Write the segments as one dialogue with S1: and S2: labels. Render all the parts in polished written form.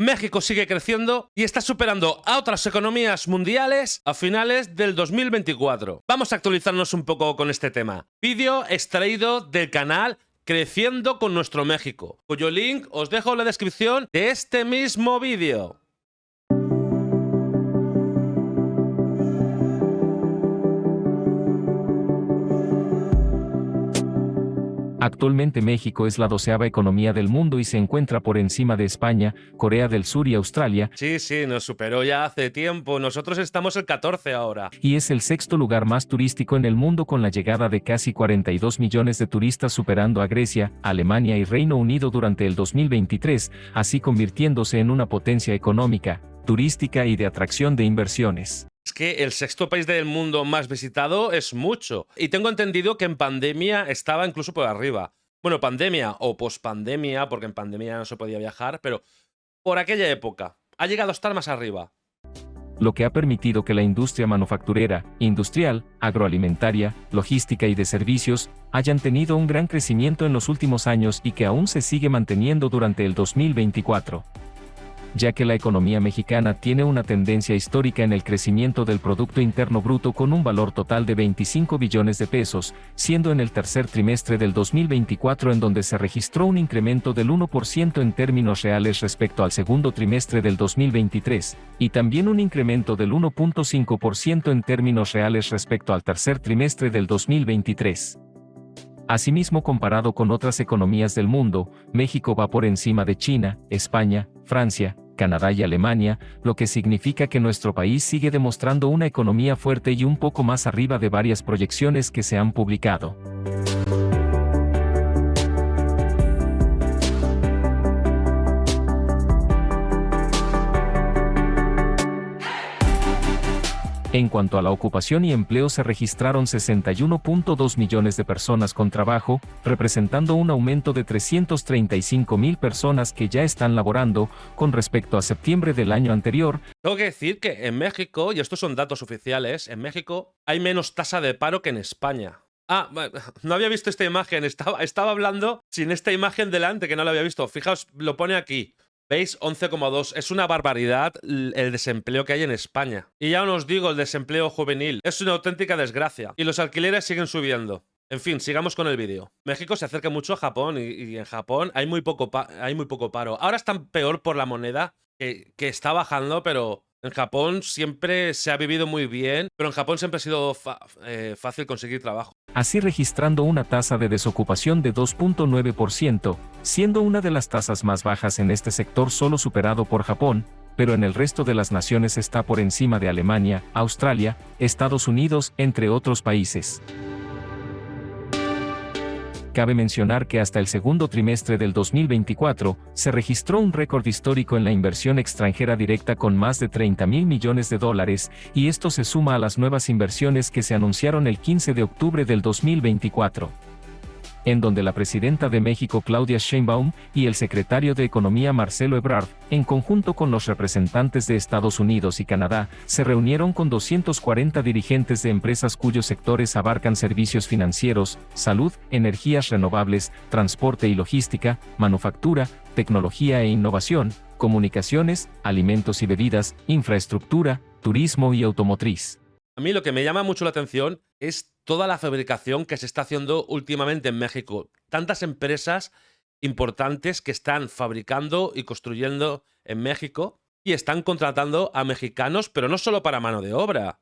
S1: México sigue creciendo y está superando a otras economías mundiales a finales del 2024. Vamos a actualizarnos un poco con este tema. Vídeo extraído del canal Creciendo con Nuestro México, cuyo link os dejo en la descripción de este mismo vídeo.
S2: Actualmente México es la 12ª economía del mundo y se encuentra por encima de España, Corea del Sur y Australia.
S1: Sí, nos superó ya hace tiempo. Nosotros estamos el 14 ahora.
S2: Y es el 6º lugar más turístico en el mundo con la llegada de casi 42 millones de turistas superando a Grecia, Alemania y Reino Unido durante el 2023, así convirtiéndose en una potencia económica, turística y de atracción de inversiones.
S1: Es que el 6º país del mundo más visitado es mucho. Y tengo entendido que en pandemia estaba incluso por arriba. Bueno, pandemia o pospandemia, porque en pandemia no se podía viajar, pero por aquella época ha llegado a estar más arriba.
S2: Lo que ha permitido que la industria manufacturera, industrial, agroalimentaria, logística y de servicios hayan tenido un gran crecimiento en los últimos años y que aún se sigue manteniendo durante el 2024. Ya que la economía mexicana tiene una tendencia histórica en el crecimiento del Producto Interno Bruto con un valor total de 25 billones de pesos, siendo en el tercer trimestre del 2024 en donde se registró un incremento del 1% en términos reales respecto al segundo trimestre del 2023, y también un incremento del 1.5% en términos reales respecto al tercer trimestre del 2023. Asimismo, comparado con otras economías del mundo, México va por encima de China, España, Francia, Canadá y Alemania, lo que significa que nuestro país sigue demostrando una economía fuerte y un poco más arriba de varias proyecciones que se han publicado. En cuanto a la ocupación y empleo, se registraron 61.2 millones de personas con trabajo, representando un aumento de 335,000 personas que ya están laborando con respecto a septiembre del año anterior.
S1: Tengo que decir que en México, y estos son datos oficiales, en México hay menos tasa de paro que en España. No había visto esta imagen, estaba hablando sin esta imagen delante, que no la había visto. Fijaos, lo pone aquí. ¿Veis? 11,2. Es una barbaridad el desempleo que hay en España. Y ya no os digo el desempleo juvenil. Es una auténtica desgracia. Y los alquileres siguen subiendo. En fin, sigamos con el vídeo. México se acerca mucho a Japón y en Japón hay muy poco paro. Ahora está peor por la moneda, que está bajando, pero en Japón siempre se ha vivido muy bien. Pero en Japón siempre ha sido fácil conseguir trabajo.
S2: Así registrando una tasa de desocupación de 2.9%, siendo una de las tasas más bajas en este sector solo superado por Japón, pero en el resto de las naciones está por encima de Alemania, Australia, Estados Unidos, entre otros países. Cabe mencionar que hasta el segundo trimestre del 2024, se registró un récord histórico en la inversión extranjera directa con más de 30,000 millones de dólares, y esto se suma a las nuevas inversiones que se anunciaron el 15 de octubre del 2024. En donde la presidenta de México Claudia Sheinbaum y el secretario de Economía Marcelo Ebrard, en conjunto con los representantes de Estados Unidos y Canadá, se reunieron con 240 dirigentes de empresas cuyos sectores abarcan servicios financieros, salud, energías renovables, transporte y logística, manufactura, tecnología e innovación, comunicaciones, alimentos y bebidas, infraestructura, turismo y automotriz.
S1: A mí lo que me llama mucho la atención es toda la fabricación que se está haciendo últimamente en México. Tantas empresas importantes que están fabricando y construyendo en México y están contratando a mexicanos, pero no solo para mano de obra,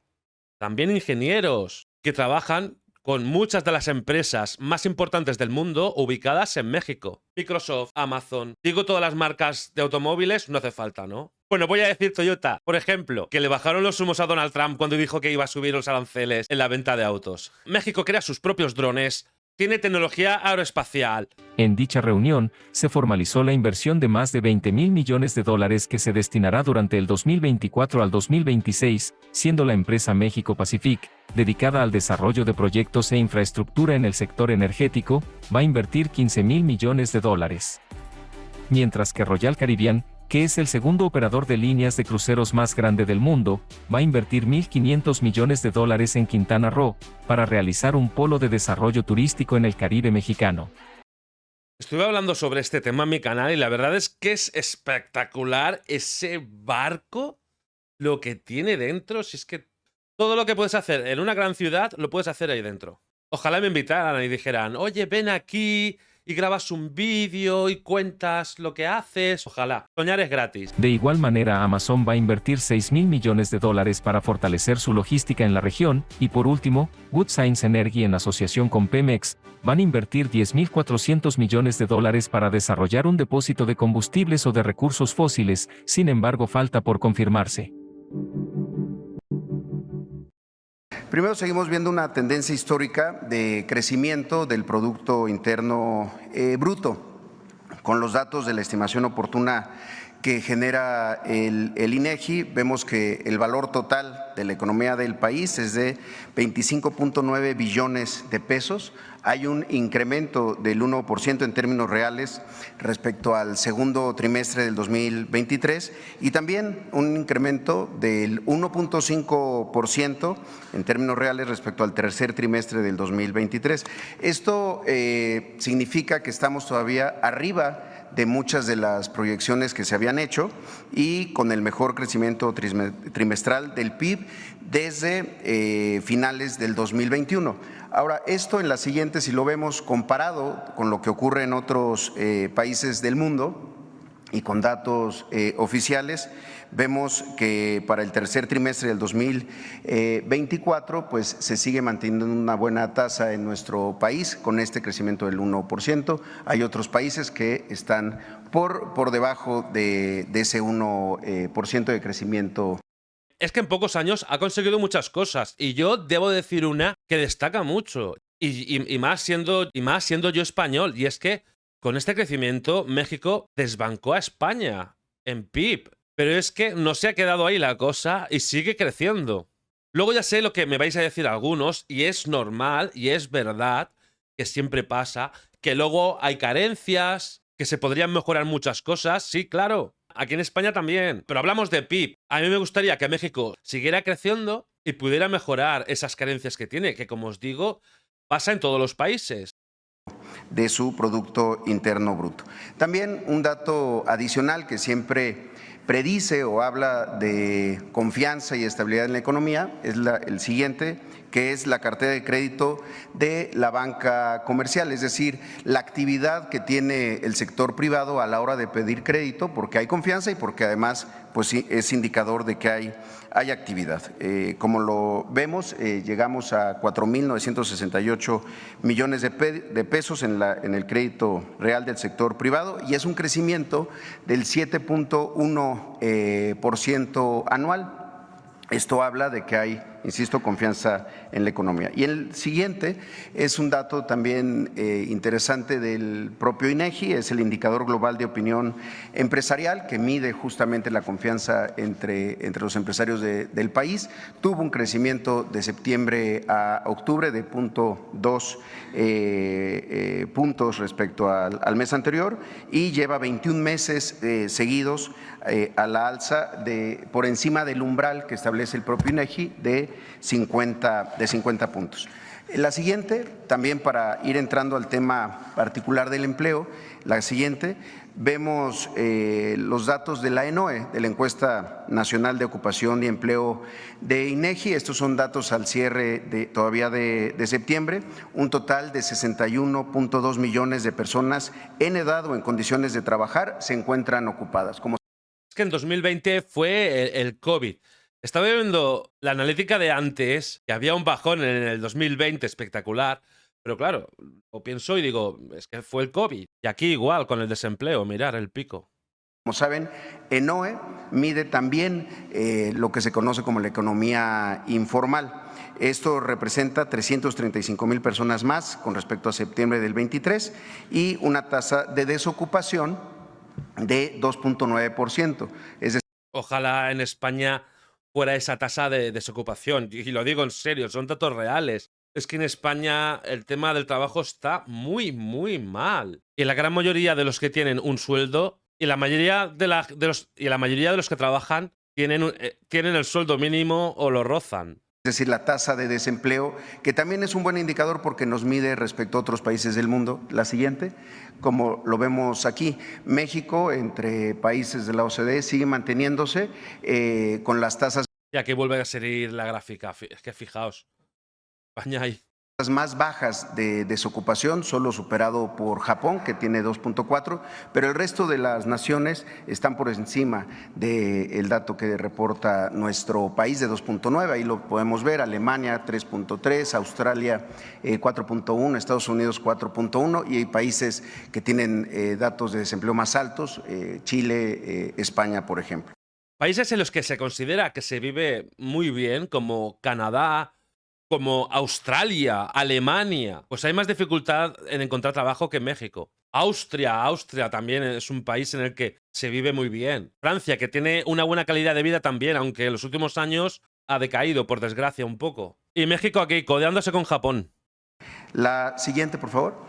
S1: también ingenieros que trabajan con muchas de las empresas más importantes del mundo ubicadas en México. Microsoft, Amazon, digo todas las marcas de automóviles, no hace falta, ¿no? Bueno, voy a decir Toyota, por ejemplo, que le bajaron los humos a Donald Trump cuando dijo que iba a subir los aranceles en la venta de autos. México crea sus propios drones, tiene tecnología aeroespacial.
S2: En dicha reunión, se formalizó la inversión de más de 20,000 millones de dólares que se destinará durante el 2024 al 2026, siendo la empresa México Pacific, dedicada al desarrollo de proyectos e infraestructura en el sector energético, va a invertir 15,000 millones de dólares. Mientras que Royal Caribbean, que es el segundo operador de líneas de cruceros más grande del mundo, va a invertir 1.500 millones de dólares en Quintana Roo, para realizar un polo de desarrollo turístico en el Caribe mexicano.
S1: Estuve hablando sobre este tema en mi canal y la verdad es que es espectacular ese barco, lo que tiene dentro. Si es que todo lo que puedes hacer en una gran ciudad, lo puedes hacer ahí dentro. Ojalá me invitaran y dijeran, oye, ven aquí y grabas un vídeo y cuentas lo que haces. Ojalá. Soñar es gratis.
S2: De igual manera, Amazon va a invertir $6.000 millones para fortalecer su logística en la región, y por último, Wood Science Energy en asociación con Pemex, van a invertir $10.400 millones para desarrollar un depósito de combustibles o de recursos fósiles, sin embargo falta por confirmarse.
S3: Primero, seguimos viendo una tendencia histórica de crecimiento del Producto Interno Bruto. Con los datos de la estimación oportuna que genera el INEGI, vemos que el valor total de la economía del país es de 25.9 billones de pesos. Hay un incremento del 1% en términos reales respecto al segundo trimestre del 2023 y también un incremento del 1.5% en términos reales respecto al tercer trimestre del 2023. Esto significa que estamos todavía arriba de muchas de las proyecciones que se habían hecho y con el mejor crecimiento trimestral del PIB desde finales del 2021. Ahora, esto en la siguiente, si lo vemos comparado con lo que ocurre en otros países del mundo y con datos oficiales, vemos que para el tercer trimestre del 2024 pues se sigue manteniendo una buena tasa en nuestro país con este crecimiento del 1%. Hay otros países que están por debajo de ese 1% de crecimiento.
S1: Es que en pocos años ha conseguido muchas cosas y yo debo decir una que destaca mucho y más siendo yo español, y es que con este crecimiento México desbancó a España en PIB, pero es que no se ha quedado ahí la cosa y sigue creciendo. Luego ya sé lo que me vais a decir algunos, y es normal y es verdad que siempre pasa, que luego hay carencias, que se podrían mejorar muchas cosas, sí, claro. Aquí en España también, pero hablamos de PIB. A mí me gustaría que México siguiera creciendo y pudiera mejorar esas carencias que tiene, que como os digo, pasa en todos los países.
S3: De su Producto Interno Bruto. También un dato adicional que siempre predice o habla de confianza y estabilidad en la economía es el siguiente, que es la cartera de crédito de la banca comercial, es decir, la actividad que tiene el sector privado a la hora de pedir crédito, porque hay confianza y porque además pues sí, es indicador de que hay actividad. Como lo vemos, llegamos a 4.968 millones de pesos en el crédito real del sector privado y es un crecimiento del 7.1% anual. Esto habla de que hay, insisto, confianza en la economía. Y el siguiente es un dato también interesante del propio INEGI, es el indicador global de opinión empresarial que mide justamente la confianza entre los empresarios del país. Tuvo un crecimiento de septiembre a octubre de 0.2 puntos respecto al mes anterior y lleva 21 meses seguidos a la alza por encima del umbral que establece el propio INEGI de 50 puntos. La siguiente, también para ir entrando al tema particular del empleo, la siguiente, vemos los datos de la ENOE, de la Encuesta Nacional de Ocupación y Empleo de INEGI. Estos son datos al cierre todavía de septiembre. Un total de 61.2 millones de personas en edad o en condiciones de trabajar se encuentran ocupadas.
S1: Es que en 2020 fue el COVID. Estaba viendo la analítica de antes, que había un bajón en el 2020 espectacular, pero claro, lo pienso y digo, es que fue el COVID. Y aquí igual, con el desempleo, mirar el pico.
S3: Como saben, ENOE mide también lo que se conoce como la economía informal. Esto representa 335,000 personas más con respecto a septiembre del 23 y una tasa de desocupación de 2.9%. Es decir,
S1: ojalá en España fuera esa tasa de desocupación. Y lo digo en serio, son datos reales. Es que en España el tema del trabajo está muy, muy mal. Y la gran mayoría de los que tienen un sueldo y la mayoría de los que trabajan tienen el sueldo mínimo o lo rozan.
S3: es decir, la tasa de desempleo, que también es un buen indicador porque nos mide respecto a otros países del mundo. La siguiente, como lo vemos aquí, México, entre países de la OCDE, sigue manteniéndose con las tasas
S1: Y aquí vuelve a salir la gráfica. Es que fijaos, España hay.
S3: más bajas de desocupación, solo superado por Japón, que tiene 2.4, pero el resto de las naciones están por encima del dato que reporta nuestro país de 2.9, ahí lo podemos ver, Alemania 3.3, Australia 4.1, Estados Unidos 4.1, y hay países que tienen datos de desempleo más altos, Chile, España, por ejemplo.
S1: Países en los que se considera que se vive muy bien, como Canadá, como Australia, Alemania, pues hay más dificultad en encontrar trabajo que en México. Austria también es un país en el que se vive muy bien. Francia, que tiene una buena calidad de vida también, aunque en los últimos años ha decaído, por desgracia, un poco. Y México aquí, codeándose con Japón.
S3: La siguiente, por favor.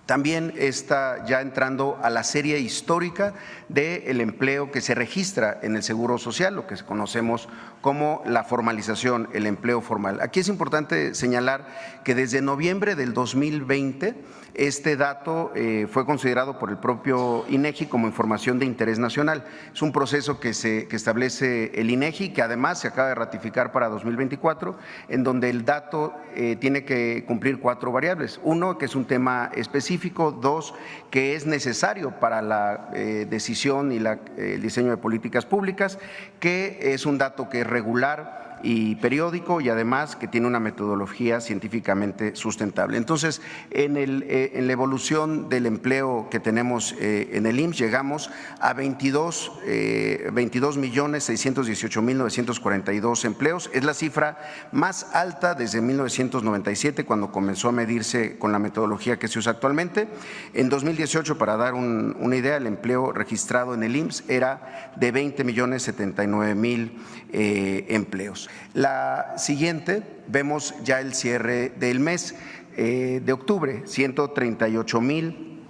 S3: También está ya entrando a la serie histórica del empleo que se registra en el Seguro Social, lo que conocemos como la formalización, el empleo formal. Aquí es importante señalar que desde noviembre del 2020 este dato fue considerado por el propio INEGI como información de interés nacional. Es un proceso que establece el INEGI, que además se acaba de ratificar para 2024, en donde el dato tiene que cumplir 4 variables. Uno, que es un tema específico; dos, que es necesario para la decisión y el diseño de políticas públicas; que es un dato que es regular y periódico, y además que tiene una metodología científicamente sustentable. Entonces, en la evolución del empleo que tenemos en el IMSS, llegamos a 22.618.942 empleos. Es la cifra más alta desde 1997, cuando comenzó a medirse con la metodología que se usa actualmente. En 2018, para dar una idea, el empleo registrado en el IMSS era de 20.079.000 empleos. La siguiente, vemos ya el cierre del mes de octubre, 138.000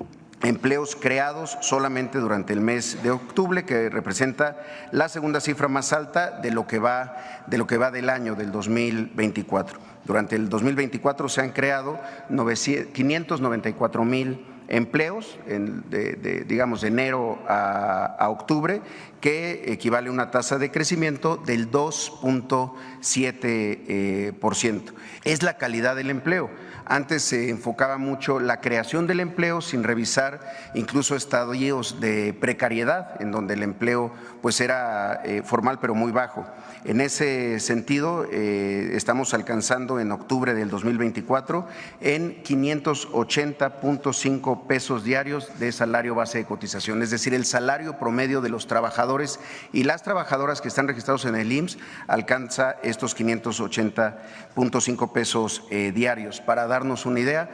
S3: empleos creados solamente durante el mes de octubre, que representa la segunda cifra más alta de lo que va del año del 2024. Durante el 2024 se han creado 594.000 empleos, digamos, de enero a octubre, que equivale a una tasa de crecimiento del 2.7%. Es la calidad del empleo. Antes se enfocaba mucho la creación del empleo sin revisar incluso estadios de precariedad, en donde el empleo pues era formal pero muy bajo. En ese sentido, estamos alcanzando en octubre del 2024 en 580.5 pesos diarios de salario base de cotización, es decir, el salario promedio de los trabajadores y las trabajadoras que están registrados en el IMSS alcanza estos 580.5 pesos diarios. Para darnos una idea,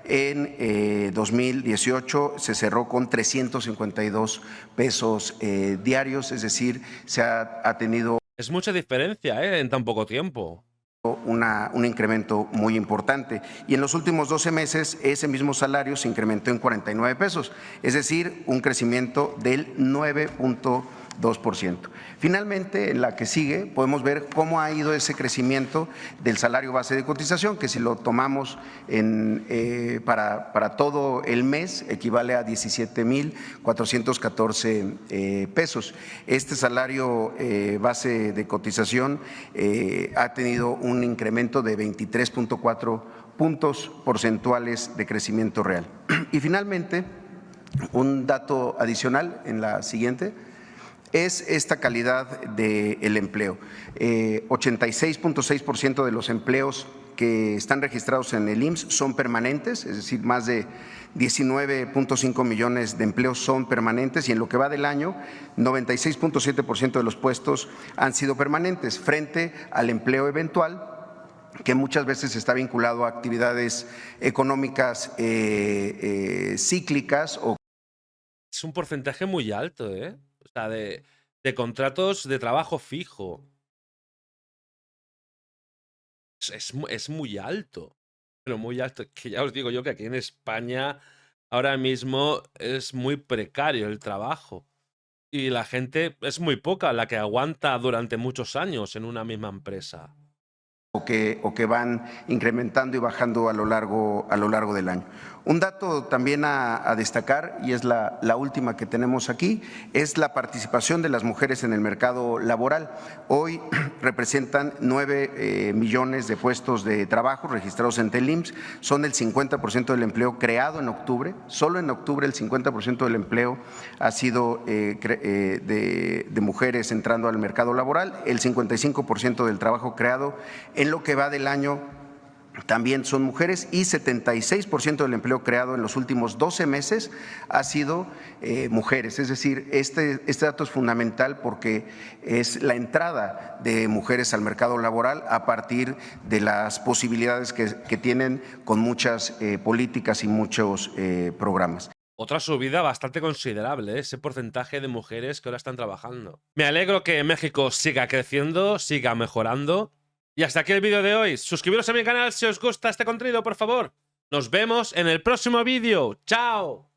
S3: en 2018 se cerró con 352 pesos diarios, es decir, se ha tenido
S1: Es mucha diferencia, en tan poco tiempo.
S3: un incremento muy importante, y en los últimos 12 meses ese mismo salario se incrementó en 49 pesos, es decir, un crecimiento del 9.2%. Finalmente, en la que sigue, podemos ver cómo ha ido ese crecimiento del salario base de cotización, que si lo tomamos para todo el mes equivale a 17.414 pesos. Este salario base de cotización ha tenido un incremento de 23.4 puntos porcentuales de crecimiento real. Y finalmente, un dato adicional en la siguiente es esta calidad del empleo. 86.6% de los empleos que están registrados en el IMSS son permanentes, es decir, más de 19.5 millones de empleos son permanentes, y en lo que va del año, 96.7% de los puestos han sido permanentes, frente al empleo eventual, que muchas veces está vinculado a actividades económicas cíclicas.
S1: Es un porcentaje muy alto, ¿eh? O sea, de contratos de trabajo fijo. Es muy alto, pero muy alto. Que ya os digo yo que aquí en España ahora mismo es muy precario el trabajo. Y la gente es muy poca la que aguanta durante muchos años en una misma empresa.
S3: o que van incrementando y bajando a lo largo del año. Un dato también a destacar, y es la última que tenemos aquí, es la participación de las mujeres en el mercado laboral. Hoy representan 9 millones de puestos de trabajo registrados en el IMSS, son el 50% del empleo creado en octubre. Solo en octubre el 50% del empleo ha sido de mujeres entrando al mercado laboral, el 55% del trabajo creado en lo que va del año también son mujeres, y 76% del empleo creado en los últimos 12 meses ha sido mujeres. Es decir, este dato es fundamental porque es la entrada de mujeres al mercado laboral a partir de las posibilidades que tienen con muchas políticas y muchos programas.
S1: Otra subida bastante considerable, ese porcentaje de mujeres que ahora están trabajando. Me alegro que México siga creciendo, siga mejorando. Y hasta aquí el vídeo de hoy. Suscribiros a mi canal si os gusta este contenido, por favor. Nos vemos en el próximo vídeo. ¡Chao!